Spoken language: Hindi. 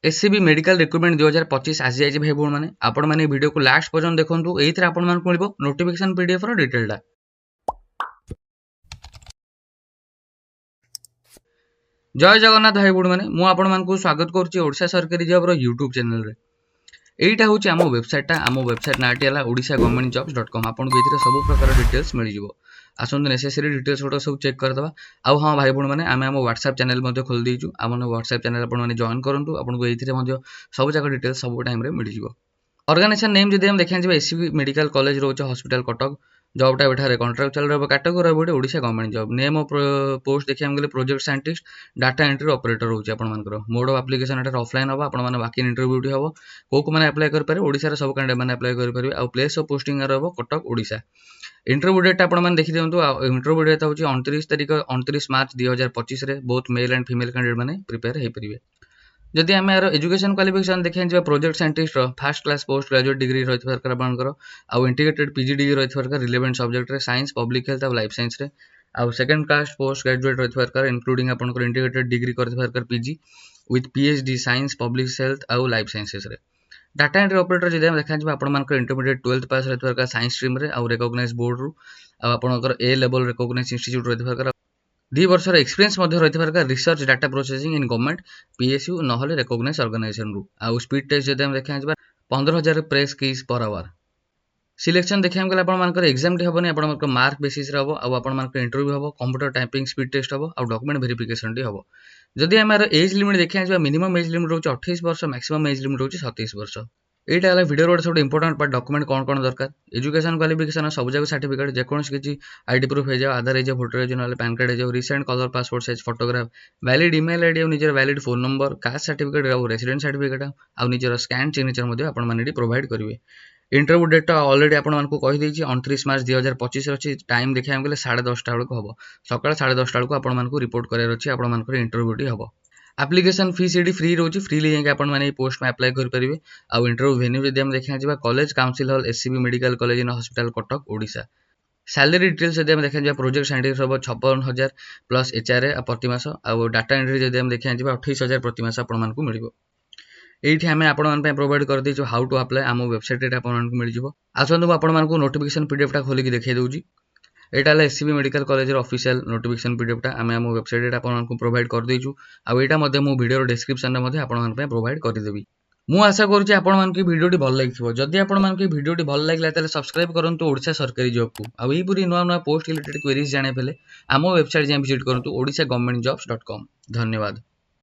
एससीबी मेडिकल रिक्रुटमेंट 2025 आसी जाइए भाई भौणी मैंने आपण मैंने वीडियो को लास्ट पर्यंत देखो ये आपण मिल नोटिफिकेशन पीडीएफ डिटेलटा। जय जगन्नाथ भाई भौणी मैंने मुझे स्वागत करुच्ची ओडिशा सरकारी जॉब यूट्यूब चैनल रे। एटा हूँ आम वेबसाइटा आम वेबसाइट नाटी है odishagovernmentjobs.com आपको ये सब प्रकार डिटेल्स मिल जाव। आसतु नेसेसरी डिटेल्स गुड़ा सब चेक करदे। आउ हाँ भाई भौणी मैंने आम व्हाट्सएप चैनल खोल देचु आम व्हाट्सएप चैनल आपने जॉइन करूँ आपको ये सब जाक डिटेल्स सब टाइम मिल जाव। ऑर्गेनाइजेशन नेम जब हम देखा एससीबी मेडिकल कॉलेज रोचे हॉस्पिटल कटक जॉब टाइप एठारे कॉन्ट्रैक्चुअल रहा कैटेगरी रहा Odisha government job name of post देखिए गले project scientist data entry operator रोचे आपनकर मोड ऑफ एप्लिकेशन एटा ऑफलाइन हम आपण मैंने बाकी इंटरव्यू हम को मैंने अप्लाई करेंगे ओडिशा सब कैंडिडेट मैंने अप्लाई करेंगे आउ प्लेस ऑफ पोस्टिंग रहा कटक ओडिशा। इंटरव्यू डेट आपने देखी दिखाँ इंटरव्यू डेट हूँ 29 तारीख 29 मार्च 2025 both male and female candidate मैंने प्रिपेयर हो पारे। जदि आम यार एजुकेशन क्वालिफिकेशन देखा project scientist fast class post graduate degree रही आपंकर आउ इंटीग्रेटेड पीजी डिग्री रही relevant subject science public health और लाइफ साइंस रे आउ सेकंड क्लास पोस्ट ग्रेजुएट रही इंक्लूडिंग आपंकर इंटीग्रेटेड डिग्री कर PG with PhD science public health और लाइफ साइंसेस रे। डाटा एंट्री ऑपरेटर जब देखा आपंकर इंटरमीडिएट 12th पास रही साइंस स्ट्रीम रे आउ रिकॉग्नाइज बोर्ड रु आपंकर ए लेवल रिकॉग्नाइज इंस्टीट्यूट रही 2 वर्षर एक्सपीरियंस रही research data processing in government PSU ना रिकॉग्नाइज ऑर्गेनाइजेशन रु आउ स्पीड टेस्ट जब देखा 15,000 press keys per hour. Selection देखा गले आपर एग्जाम टी हेनी आप मार्क बेसीस हम आप इंटरव्यू हम कंप्यूटर टाइपिंग स्पीड टेस्ट हम और डॉक्यूमेंट वेरिफिकेशन टी हम। जदि आम एज लिमिट देखा मिनिमम एज लिमिट रोचे 28 वर्ष मैक्सिमम एज लिमिट रोचे 27 वर्ष। यहाँ है वीडियो गोटे सब इंपोर्टेंट पार्ट डॉक्यूमेंट कौन दरकार एजुकेशन क्वालिफिकेशन सब जगह सर्टिफिकेट जेकोसी किसी आईडी प्रूफ हो जाए आधार हो फोटो हो ना पैन कार्ड हो recent colour passport size photograph valid email ID और निजर valid phone number caste certificate और रेसिडेंट सर्टिफिकेट और निजर स्कैन सिग्नेचर आपने प्रोवाइड करेंगे। इंटरव्यू डेट ऑलरेडी आपको कहीदे 29 मार्च 2025 अच्छी टाइम देखा गले 10:30 बेलू हम सका 10:30 बेलू आपको रिपोर्ट करार अच्छी आपर इंटरव्यूटी हम। एप्लिकेशन फीस ये फ्री रोचे फ्रीली जाकि आपने पोस्ट में अप्लाई करेंगे। आउ इंटरव्यू वेन्यू जब हम देखा college council hall SCB medical college in hospital Cuttack Odisha. Salary details जब हम देखा प्रोजेक्ट साइंटिस्ट हम 56,000 प्लस एचआरए प्रति मास आउ डाटा एंट्री जब हम देखा 28,000 प्रति मास आपको मिल। ये आम आपण प्रोवाइड कर देचु हाउ टू अप्लाई आम वेबसाइट आपको मिल जाव। आसतु आपको नोटिफिकेशन पीडीएफटा खोलिक देखा दूसरी यहाँ है SCB medical college official notification पीडीएफटा आम आम वेबसाइट आपको प्रोवाइड कर देचु आईटा मो वीडियो डिस्क्रिप्शन में आपको प्रोवाइड करदेवी। मु आशा करुँच आपको वीडियो भल लगी जदि आपको वीडियो भल लगे सब्सक्राइब करूँ ओडिशा सरकारी जॉब को आउ यहपरी नुआ नुआ पोस्ट रिलेटेड क्वेरीज जाने आम वेबसाइट जाए विजिट करूँ odishagovernmentjobs.com। धन्यवाद।